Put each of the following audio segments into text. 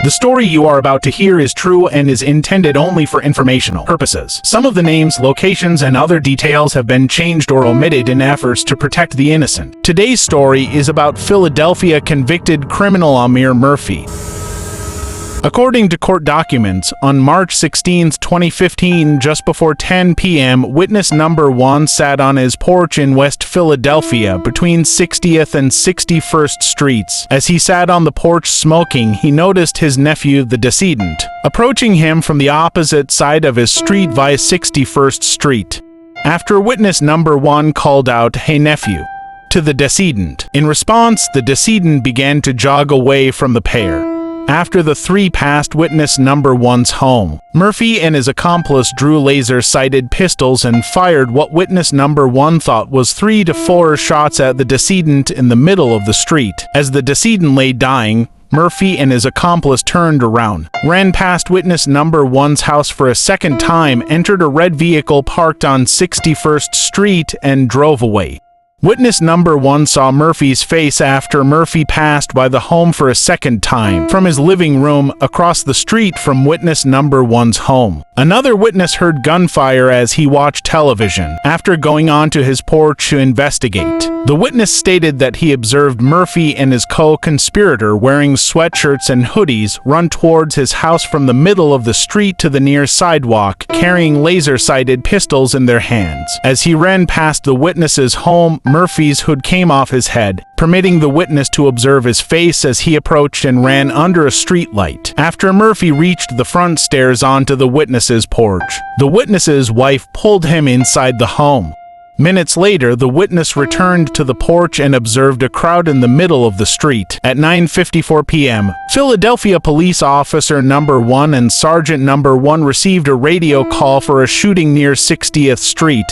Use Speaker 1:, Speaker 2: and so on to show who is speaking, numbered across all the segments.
Speaker 1: The story you are about to hear is true and is intended only for informational purposes. Some of the names, locations, and other details have been changed or omitted in efforts to protect the innocent. Today's story is about Philadelphia convicted criminal Ameer Murphy. According to court documents, on March 16, 2015, just before 10 p.m., witness number 1 sat on his porch in West Philadelphia between 60th and 61st Streets. As he sat on the porch smoking, he noticed his nephew, the decedent, approaching him from the opposite side of his street via 61st Street. After witness number 1 called out, "Hey nephew," to the decedent. In response, the decedent began to jog away from the pair. After the three passed witness number 1's home, Murphy and his accomplice drew laser-sighted pistols and fired what witness number 1 thought was 3 to 4 shots at the decedent in the middle of the street. As the decedent lay dying, Murphy and his accomplice turned around, ran past witness number 1's house for a second time, entered a red vehicle parked on 61st Street, and drove away. Witness number 1 saw Murphy's face after Murphy passed by the home for a second time from his living room across the street from witness number 1's home. Another witness heard gunfire as he watched television after going onto his porch to investigate. The witness stated that he observed Murphy and his co-conspirator wearing sweatshirts and hoodies run towards his house from the middle of the street to the near sidewalk, carrying laser-sighted pistols in their hands. As he ran past the witness's home, Murphy's hood came off his head, permitting the witness to observe his face as he approached and ran under a street light. After Murphy reached the front stairs onto the witness's porch, the witness's wife pulled him inside the home. Minutes later, the witness returned to the porch and observed a crowd in the middle of the street. At 9:54 p.m., Philadelphia Police Officer Number 1 and Sergeant Number 1 received a radio call for a shooting near 60th Street.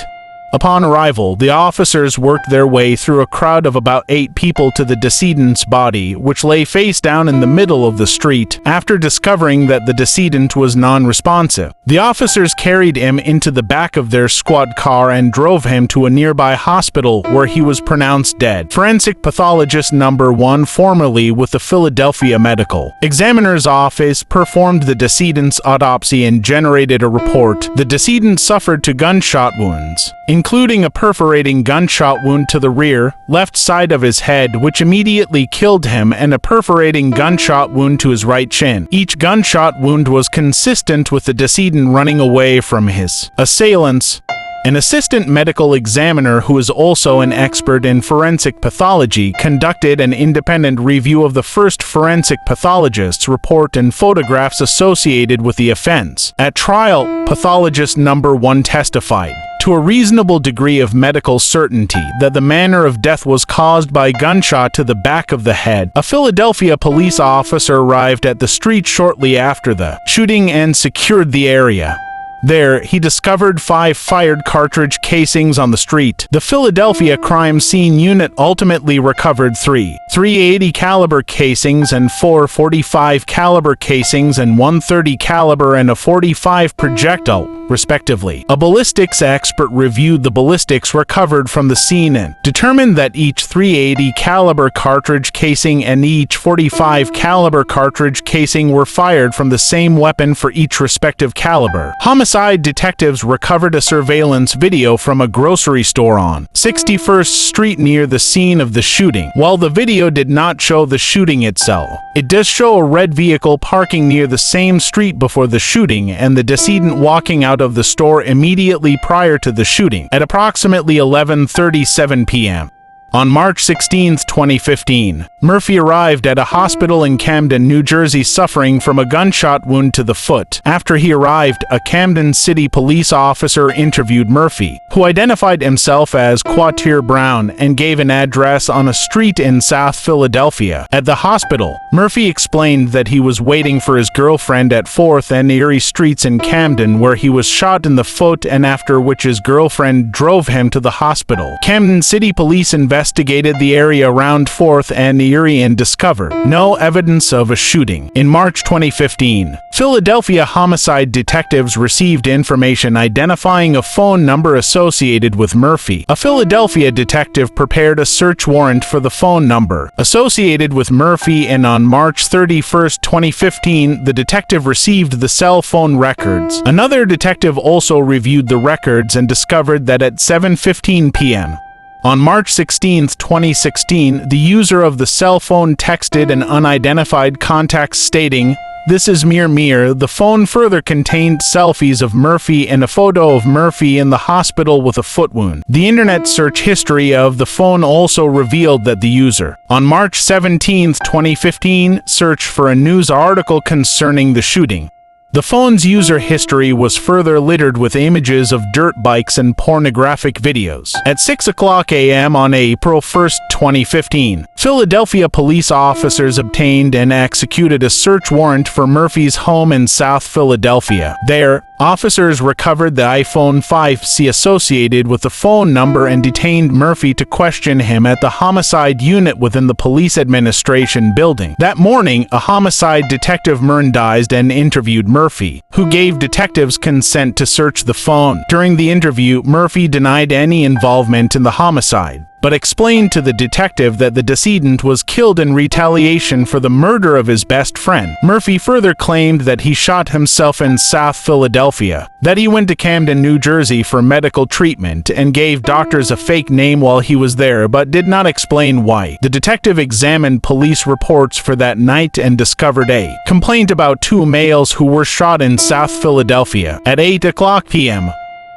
Speaker 1: Upon arrival, the officers worked their way through a crowd of about 8 people to the decedent's body, which lay face down in the middle of the street. After discovering that the decedent was non-responsive, the officers carried him into the back of their squad car and drove him to a nearby hospital where he was pronounced dead. Forensic pathologist number 1, formerly with the Philadelphia Medical Examiner's Office, performed the decedent's autopsy and generated a report. The decedent suffered 2 gunshot wounds, including a perforating gunshot wound to the rear, left side of his head, which immediately killed him, and a perforating gunshot wound to his right chin. Each gunshot wound was consistent with the decedent running away from his assailants. An assistant medical examiner, who is also an expert in forensic pathology, conducted an independent review of the first forensic pathologist's report and photographs associated with the offense. At trial, pathologist number 1 testified to a reasonable degree of medical certainty that the manner of death was caused by gunshot to the back of the head. A Philadelphia police officer arrived at the street shortly after the shooting and secured the area. There, he discovered 5 fired cartridge casings on the street. The Philadelphia crime scene unit ultimately recovered 3 .380 caliber casings and 4 .45 caliber casings and 1 .30 caliber and a .45 projectile, respectively. A ballistics expert reviewed the ballistics recovered from the scene and determined that each .380 caliber cartridge casing and each .45 caliber cartridge casing were fired from the same weapon for each respective caliber. Homicide detectives recovered a surveillance video from a grocery store on 61st Street near the scene of the shooting. While the video did not show the shooting itself, it does show a red vehicle parking near the same street before the shooting and the decedent walking out of the store immediately prior to the shooting at approximately 11:37 p.m. On March 16, 2015, Murphy arrived at a hospital in Camden, New Jersey, suffering from a gunshot wound to the foot. After he arrived, a Camden City police officer interviewed Murphy, who identified himself as Quatir Brown and gave an address on a street in South Philadelphia. At the hospital, Murphy explained that he was waiting for his girlfriend at 4th and Erie Streets in Camden, where he was shot in the foot, and after which his girlfriend drove him to the hospital. Camden City police investigated investigated the area around 4th and Erie and discovered no evidence of a shooting. In March 2015, Philadelphia homicide detectives received information identifying a phone number associated with Murphy. A Philadelphia detective prepared a search warrant for the phone number associated with Murphy, and on March 31, 2015, the detective received the cell phone records. Another detective also reviewed the records and discovered that at 7:15 p.m. on March 16, 2016, the user of the cell phone texted an unidentified contact stating, "This is Ameer." The phone further contained selfies of Murphy and a photo of Murphy in the hospital with a foot wound. The internet search history of the phone also revealed that the user, on March 17, 2015, searched for a news article concerning the shooting. The phone's user history was further littered with images of dirt bikes and pornographic videos. At 6:00 a.m. on April 1, 2015, Philadelphia police officers obtained and executed a search warrant for Murphy's home in South Philadelphia. There, officers recovered the iPhone 5C associated with the phone number and detained Murphy to question him at the homicide unit within the police administration building. That morning, a homicide detective merchandised and interviewed Murphy, who gave detectives consent to search the phone. During the interview, Murphy denied any involvement in the homicide, but explained to the detective that the decedent was killed in retaliation for the murder of his best friend. Murphy further claimed that he shot himself in South Philadelphia, that he went to Camden, New Jersey for medical treatment and gave doctors a fake name while he was there, but did not explain why. The detective examined police reports for that night and discovered a complaint about two males who were shot in South Philadelphia at 8:00 p.m.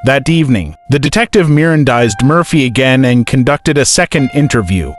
Speaker 1: that evening. The detective merchandised Murphy again and conducted a second interview.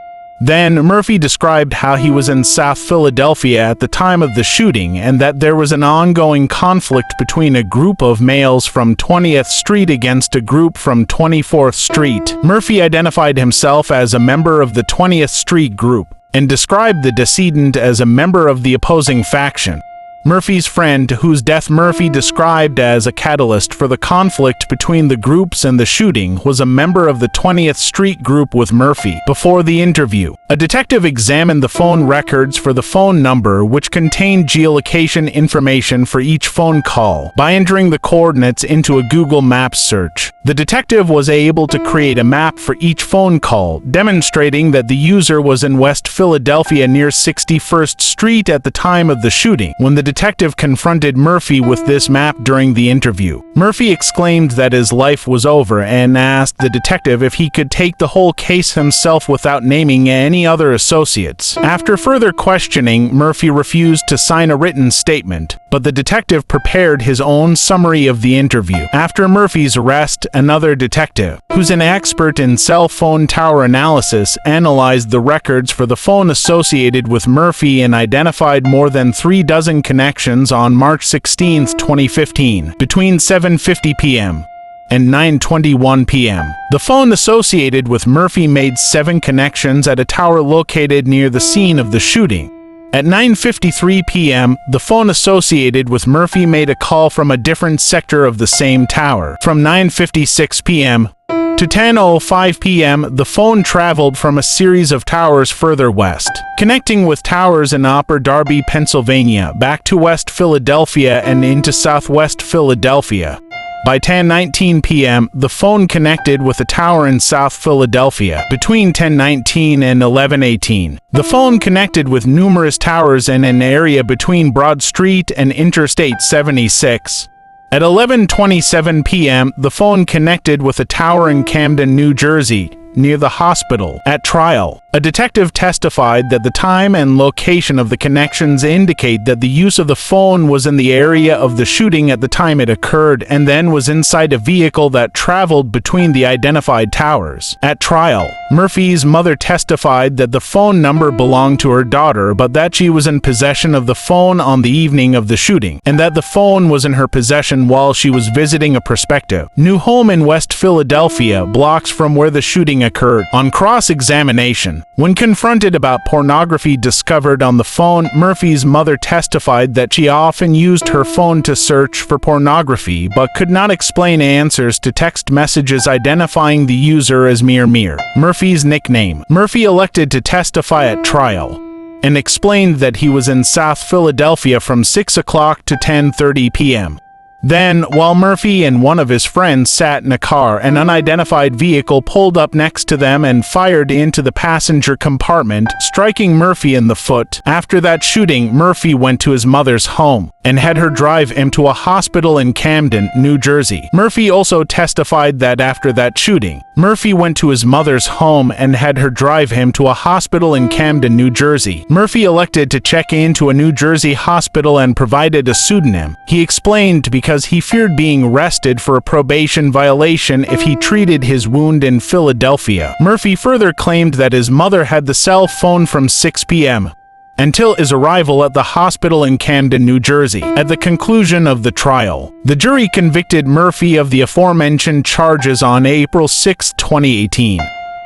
Speaker 1: Then, Murphy described how he was in South Philadelphia at the time of the shooting and that there was an ongoing conflict between a group of males from 20th Street against a group from 24th Street. Murphy identified himself as a member of the 20th Street group and described the decedent as a member of the opposing faction. Murphy's friend, whose death Murphy described as a catalyst for the conflict between the groups and the shooting, was a member of the 20th Street group with Murphy. Before the interview, a detective examined the phone records for the phone number, which contained geolocation information for each phone call. By entering the coordinates into a Google Maps search, the detective was able to create a map for each phone call, demonstrating that the user was in West Philadelphia near 61st Street at the time of the shooting. When the detective confronted Murphy with this map during the interview, Murphy exclaimed that his life was over and asked the detective if he could take the whole case himself without naming any other associates. After further questioning, Murphy refused to sign a written statement, but the detective prepared his own summary of the interview. After Murphy's arrest, another detective, who's an expert in cell phone tower analysis, analyzed the records for the phone associated with Murphy and identified more than 3 dozen connections on March 16, 2015, between 7:50 p.m. and 9:21 p.m. The phone associated with Murphy made 7 connections at a tower located near the scene of the shooting. At 9:53 p.m., the phone associated with Murphy made a call from a different sector of the same tower. From 9:56 p.m. to 10:05 p.m., the phone traveled from a series of towers further west, connecting with towers in Upper Darby, Pennsylvania, back to West Philadelphia and into Southwest Philadelphia. By 10:19 p.m., the phone connected with a tower in South Philadelphia. Between 10:19 and 11:18, the phone connected with numerous towers in an area between Broad Street and Interstate 76. At 11:27 p.m., the phone connected with a tower in Camden, New Jersey, near the hospital. At trial, a detective testified that the time and location of the connections indicate that the use of the phone was in the area of the shooting at the time it occurred and then was inside a vehicle that traveled between the identified towers. At trial, Murphy's mother testified that the phone number belonged to her daughter, but that she was in possession of the phone on the evening of the shooting, and that the phone was in her possession while she was visiting a prospective new home in West Philadelphia, blocks from where the shooting shooting occurred. On cross-examination, when confronted about pornography discovered on the phone, Murphy's mother testified that she often used her phone to search for pornography but could not explain answers to text messages identifying the user as Ameer, Murphy's nickname. Murphy elected to testify at trial and explained that he was in South Philadelphia from 6 o'clock to 10:30 p.m. Then, while Murphy and one of his friends sat in a car, an unidentified vehicle pulled up next to them and fired into the passenger compartment, striking Murphy in the foot. After that shooting, Murphy went to his mother's home and had her drive him to a hospital in Camden, New Jersey. Murphy also testified that after that shooting, Murphy went to his mother's home and had her drive him to a hospital in Camden, New Jersey. Murphy elected to check into a New Jersey hospital and provided a pseudonym. He explained because he feared being arrested for a probation violation if he treated his wound in Philadelphia. Murphy further claimed that his mother had the cell phone from 6 p.m. until his arrival at the hospital in Camden, New Jersey. At the conclusion of the trial, the jury convicted Murphy of the aforementioned charges on April 6, 2018.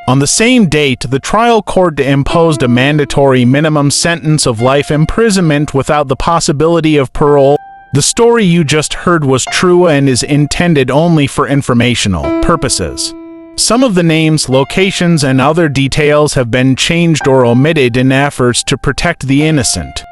Speaker 1: On the same date, the trial court imposed a mandatory minimum sentence of life imprisonment without the possibility of parole. The story you just heard was true and is intended only for informational purposes. Some of the names, locations, and other details have been changed or omitted in efforts to protect the innocent.